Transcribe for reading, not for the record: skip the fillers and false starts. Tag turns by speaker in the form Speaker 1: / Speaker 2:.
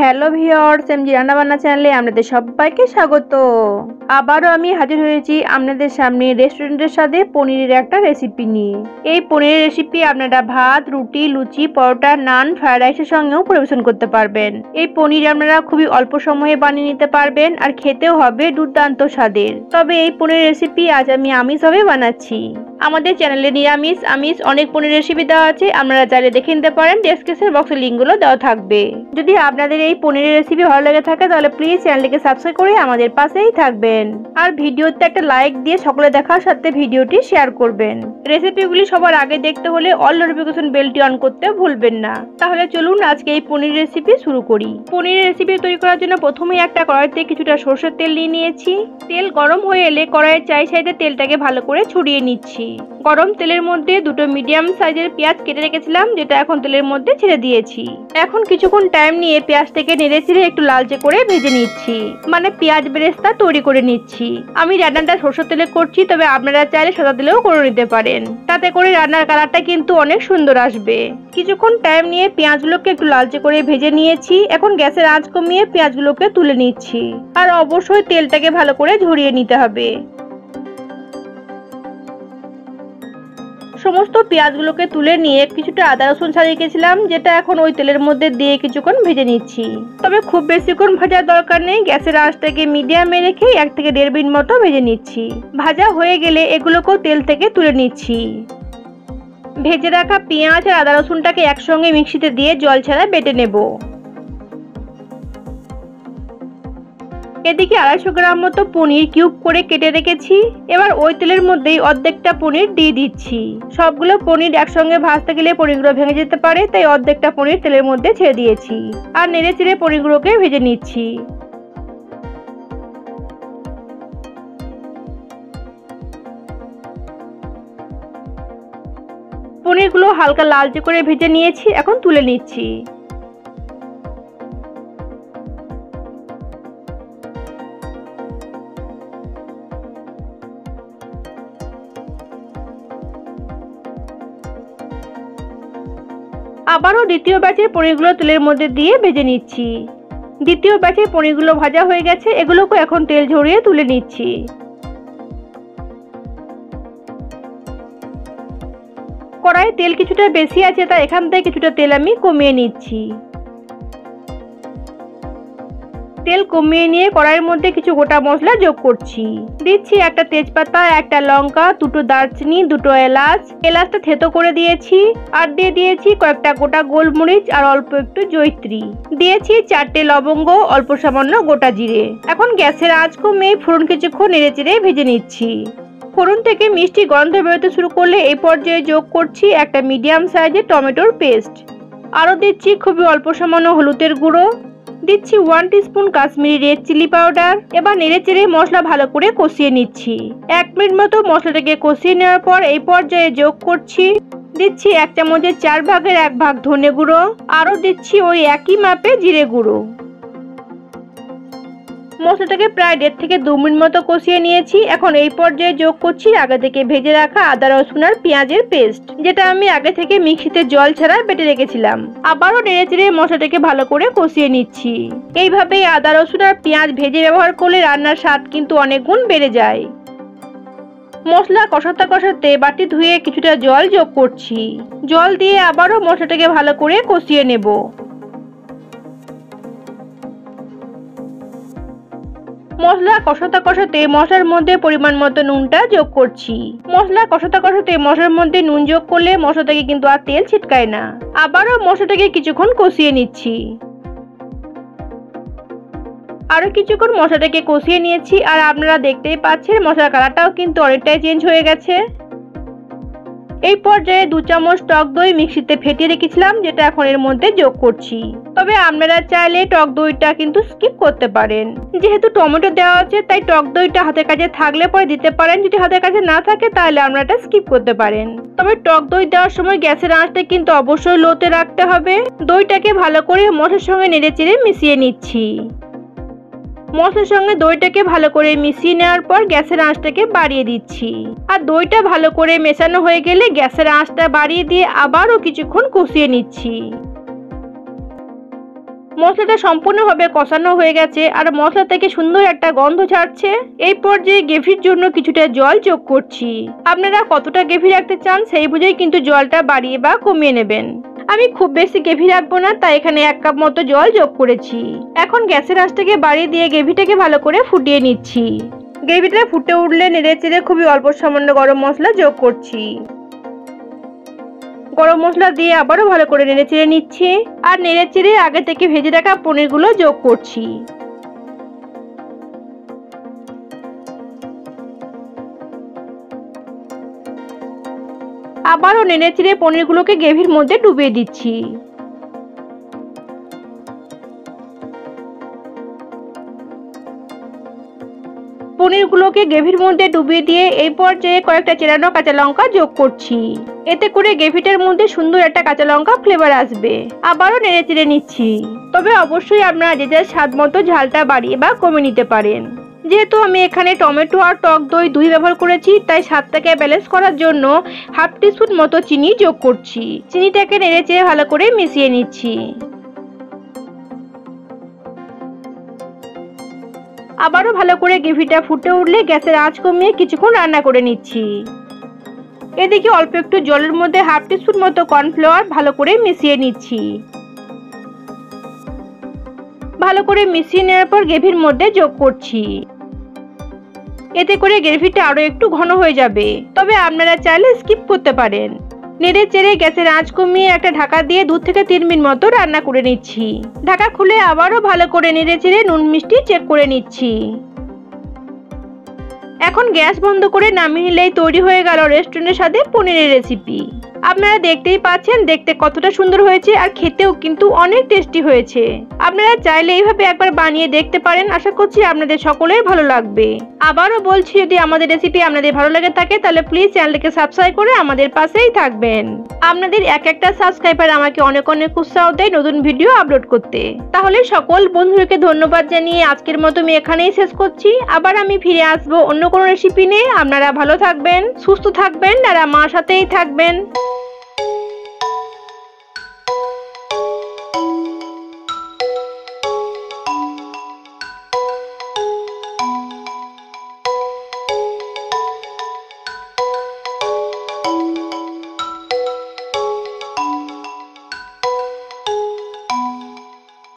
Speaker 1: Hello viewers, MG রান্নাবান্না চ্যানেলে আপনাদের সবাইকে স্বাগত। আবারও আমি হাজির হয়েছি আপনাদের সামনে রেস্টুরেন্টের সাথে পনিরের একটা রেসিপি নিয়ে। এই পনিরের রেসিপি আপনারা ভাত, রুটি, লুচি, পরোটা, নান, ফ্রাইড রাইসের সঙ্গেও পরিবেশন করতে পারবেন। এই পনির আপনারা খুবই অল্প সময়ে বানিয়ে নিতে পারবেন আর খেতেও হবে দুর্দান্ত স্বাদের। তবে এই পনিরের রেসিপি আজ আমি আমিষভাবে বানাচ্ছি। আমাদের চ্যানেলে নিরামিষ আমিষ অনেক পনির রেসিপি দেওয়া আছে, আপনারা চাইলে দেখে নিতে পারেন। ডেসক্রিপশন বক্সে লিঙ্কগুলো দেওয়া থাকবে। যদি আপনাদের এই পনিরের রেসিপি ভালো লেগে থাকে তাহলে প্লিজ চ্যানেলটিকে সাবস্ক্রাইব করে আমাদের পাশেই থাকবেন আর ভিডিওতে একটা লাইক দিয়ে সকলে দেখার সাথে ভিডিওটি শেয়ার করবেন। রেসিপিগুলি সবার আগে দেখতে হলে অল নোটিফিকেশন বেলটি অন করতে ভুলবেন না। তাহলে চলুন আজকে এই পনির রেসিপি শুরু করি। পনিরের রেসিপি তৈরি করার জন্য প্রথমেই একটা কড়াইতে কিছুটা সরষের তেল নিয়ে নিয়েছি। তেল গরম হয়ে এলে কড়াইয়ের চারি সাইডে তেলটাকে ভালো করে ছড়িয়ে নিচ্ছি। গরম তেলের মধ্যে দুটো মিডিয়াম সাইজের পেঁয়াজ কেটে রেখেছিলাম, যেটা এখন তেলের মধ্যে ছেড়ে দিয়েছি। এখন কিছুক্ষণ টাইম নিয়ে পেঁয়াজটাকে নেড়েচেড়ে একটু লালচে করে ভেজে নিচ্ছি, মানে পেঁয়াজ বেরেস্তা তৈরি করে নিচ্ছি। আমি রান্নাটা সরষের তেলে করছি, তবে আপনারা চাইলে সাদা তেলেও করে নিতে পারেন। তাতে করে রান্নার কালারটা কিন্তু অনেক সুন্দর আসবে। কিছুক্ষণ টাইম নিয়ে পেঁয়াজগুলোকে একটু লালচে করে ভেজে নিয়েছি। এখন গ্যাসের আঁচ কমিয়ে পেঁয়াজগুলোকে তুলে নিচ্ছি আর অবশ্যই তেলটাকে ভালো করে ঝরিয়ে নিতে হবে। সমস্ত পেঁয়াজগুলোকে তুলে নিয়ে কিছুটা আদা রসুন ছাড়িয়ে রেখেছিলাম, যেটা এখন ওই তেলের মধ্যে দিয়ে কিছুক্ষণ ভেজে নিচ্ছি। তবে খুব বেশিক্ষণ ভাজার দরকার নেই, গ্যাসের আঁচটাকে মিডিয়ামে রেখে 1 থেকে 1.5 মিনিট মতো ভেজে নিচ্ছি। ভাজা হয়ে গেলে এগুলোকেও তেল থেকে তুলে নিচ্ছি। ভেজে রাখা পেঁয়াজ আর আদা রসুনটাকে একসঙ্গে মিক্সিতে দিয়ে জল ছাড়া বেটে নেব। এদিকে 250 গ্রাম মতো পনির কিউব করে কেটে রেখেছি। এবার ওই তেলের মধ্যেই অর্ধেকটা পনির দিয়ে দিচ্ছি। সবগুলো পনির একসঙ্গে ভাজতে গেলে পনিরগুলো ভেঙে যেতে পারে, তাই অর্ধেকটা পনির তেলের মধ্যে ছেড়ে দিয়েছি আর নেড়ে চেড়ে পনিরগুলোকে ভেজে নিচ্ছি। পনিরগুলো হালকা লালচে করে ভেজে নিয়েছি, এখন তুলে নিচ্ছি। আবারও দ্বিতীয় ব্যাচের পনিরগুলো তেলের মধ্যে দিয়ে ভেজে নিচ্ছি। দ্বিতীয় ব্যাচের পনিরগুলো ভাজা হয়ে গেছে, এগুলোকে এখন তেল ঝরিয়ে তুলে নিচ্ছি। কড়াইয়ে তেল কিছুটা বেশি আছে, তাই এখান থেকে কিছুটা তেল আমি কমিয়ে নিচ্ছি। তেল কমিয়ে নিয়ে কড়াইয়ের মধ্যে কিছু গোটা মশলা যোগ করছি। দিচ্ছি একটা তেজপাতা, একটা লঙ্কা, দুটো দারচিনি, দুটো এলাচটা থেতো করে দিয়েছি আর দিয়ে দিয়েছি কয়েকটা গোটা গোলমরিচ আর অল্প একটু জয়িত্রী। দিয়েছি 4টে লবঙ্গ, অল্প সামান্য গোটা জিরে। এখন গ্যাসের আঁচ কমিয়ে ফোড়ন কিছুক্ষণ নেড়েচেড়ে ভেজে নিচ্ছি। ফোড়ন থেকে মিষ্টি গন্ধ বেরোতে শুরু করলে এই পর্যায়ে যোগ করছি একটা মিডিয়াম সাইজের টমেটোর পেস্ট। আরও দিচ্ছি খুবই অল্প সামান্য হলুদের গুঁড়ো। দিচ্ছি 1 teaspoon Kashmiri red chilli powder. এবার নেড়েচেড়ে মশলা ভালো করে কষিয়ে নিচ্ছি। 1 মিনিট মতো মশলাটাকে কষিয়ে নেওয়ার পর এই পর্যায়ে যোগ করছি দিচ্ছি 1 চামচের 4 ভাগের 1 ভাগ ধনে গুঁড়ো। আরও দিচ্ছি ওই একই মাপে জিরে গুঁড়ো। মশলাটাকে প্রায় 1.5 থেকে 2 মিনিট মতো কষিয়ে নিয়েছি। এখন এই পর্যায়ে যোগ করছি আগে থেকে ভেজে রাখা আদা রসুন আর পেঁয়াজের পেস্ট, যেটা আমি আগে থেকে মিক্সিতে জল ছাড়া বেটে রেখেছিলাম। আবারও নেড়েচেড়ে মশলাটাকে ভালো করে কষিয়ে নিচ্ছি। এইভাবেই আদা রসুন আর পেঁয়াজ ভেজে ব্যবহার করলে রান্নার স্বাদ কিন্তু অনেক গুণ বেড়ে যায়। মশলা কষাতে কষাতে বাটি ধুয়ে কিছুটা জল যোগ করছি। জল দিয়ে আবারও মশলাটাকে ভালো করে কষিয়ে নেব। মশলা কষাতে কষাতে মশলার মধ্যে পরিমাণ মতো নুনটা যোগ করছি। মশলা কষাতে কষাতে মশলার মধ্যে নুন যোগ করলে মশলা থেকে কিন্তু আর তেল ছিটকায় না। আবারও মশলাটাকে কিছুক্ষণ কষিয়ে নিচ্ছি। আরো কিছুক্ষণ মশলাটাকে কষিয়ে নিয়েছি আর আপনারা দেখতেই পাচ্ছেন মশলার কালারটাও কিন্তু অনেকটাই চেঞ্জ হয়ে গেছে। এই পর্যায়ে 2 চামচ টক দই মিক্সিতে ফেটিয়ে রেখেছিলাম, যেটা এখন এর মধ্যে যোগ করছি। তবে আপনারা চাইলে টক দইটা কিন্তু স্কিপ করতে পারেন। যেহেতু টমেটো দেওয়া আছে তাই টক দইটা হাতের কাছে থাকলে পরে দিতে পারেন, যদি হাতের কাছে না থাকে তাহলে আপনারা এটা স্কিপ করতে পারেন। তবে টক দই দেওয়ার সময় গ্যাসের আঁচটা কিন্তু অবশ্যই লোতে রাখতে হবে। দইটাকে ভালো করে মশলার সঙ্গে নেড়েচেড়ে মিশিয়ে নিচ্ছি। মশলার সঙ্গে দইটাকে ভালো করে মিশিয়ে নেওয়ার পর গ্যাসের আঁচটাকে বাড়িয়ে দিচ্ছি। আর দইটা ভালো করে মেশানো হয়ে গেলে গ্যাসের আঁচটা বাড়িয়ে দিয়ে আবারও কিছুক্ষণ কষিয়ে নিচ্ছি। মশলাটা সম্পূর্ণভাবে কষানো হয়ে গেছে আর মশলা থেকে সুন্দর একটা গন্ধ ছাড়ছে। এই পর্যায়ে গ্রেভির জন্য কিছুটা জল যোগ করছি। আপনারা কতটা গ্রেভি রাখতে চান সেই বুঝেই কিন্তু জলটা বাড়িয়ে বা কমিয়ে নেবেন। আমি খুব বেশি গ্রেভি রাখবো না, তাই এখানে 1 কাপ মতো জল যোগ করেছি। এখন গ্যাসের আঁচটাকে বাড়িয়ে দিয়ে গ্রেভিটাকে ভালো করে ফুটিয়ে নিচ্ছি। গ্রেভিটা ফুটে উঠলে নেড়েচেড়ে খুবই অল্প সামান্য গরম মশলা যোগ করছি। গরম মশলা দিয়ে আবারও ভালো করে নেড়েচেড়ে নিচ্ছি আর নেড়েচেড়ে আগে থেকে ভেজে রাখা পনিরগুলো যোগ করছি। আবারও নেড়েচেড়ে পনিরগুলোকে গ্রেভির মধ্যে ডুবিয়ে দিচ্ছি। পনিরগুলোকে গ্রেভির মধ্যে ডুবিয়ে দিয়ে এই পর্যায়ে কয়েকটা চেরানো কাঁচা লঙ্কা যোগ করছি। এতে করে গ্রেভিটার মধ্যে সুন্দর একটা কাঁচা লঙ্কা ফ্লেভার আসবে। আবারও নেড়েচেড়ে নিচ্ছি। তবে অবশ্যই আপনারা যে যার স্বাদ মতো ঝালটা বাড়িয়ে বা কমিয়ে নিতে পারেন। যেহেতু আমি এখানে টমেটো আর টক দই দুই ব্যবহার করেছি, তাই স্বাদটাকে ব্যালেন্স করার জন্য হাফ টিস্পুন মতো চিনি যোগ করছি। চিনিটাকে নেড়েচেড়ে ভালো করে মিশিয়ে নিচ্ছি। আবারও ভালো করে গ্রেভিটা ফুটে উঠলে গ্যাসের আঁচ কমিয়ে কিছুক্ষণ রান্না করে নিচ্ছি। এদিকে অল্প একটু জলের মধ্যে হাফ টিস্পুন মতো কর্নফ্লাওয়ার ভালো করে মিশিয়ে নিচ্ছি। ভালো করে মিশিয়ে নেওয়ার পর গ্রেভির মধ্যে যোগ করছি। এতে করে গ্রেভিটা আরো একটু ঘন হয়ে যাবে, তবে আপনারা চাইলে স্কিপ করতে পারেন। নেড়ে চেড়ে গ্যাসের আঁচ কমিয়ে একটা ঢাকা দিয়ে 2 থেকে 3 মিনিট মতো রান্না করে নিচ্ছি। ঢাকা খুলে আবারও ভালো করে নেড়ে চেড়ে নুন মিষ্টি চেক করে নিচ্ছি। এখন গ্যাস বন্ধ করে নামিয়ে নিলেই তৈরি হয়ে গেল রেস্টুরেন্টের স্বাদে পনিরের রেসিপি। আপনারা দেখতেই পাচ্ছেন দেখতে কতটা সুন্দর হয়েছে আর খেতেও কিন্তু অনেক টেস্টি হয়েছে। আপনারা চাইলে এইভাবে একবার বানিয়ে দেখতে পারেন। আশা করছি আপনাদের সকলের ভালো লাগবে। আবারও বলছি, যদি আমাদের রেসিপি আপনাদের ভালো লেগে থাকে তাহলে প্লিজ চ্যানেলটিকে সাবস্ক্রাইব করে আমাদের পাশেই থাকবেন। আপনাদের এক একটা সাবস্ক্রাইবার আমাকে অনেক অনেক উৎসাহ দেয় নতুন ভিডিও আপলোড করতে। তাহলে সকল বন্ধুদেরকে ধন্যবাদ জানিয়ে আজকের মতো আমি এখানেই শেষ করছি। আবার আমি ফিরে আসবো অন্য কোনো রেসিপি নিয়ে। আপনারা ভালো থাকবেন, সুস্থ থাকবেন আর আমার সাথেই থাকবেন।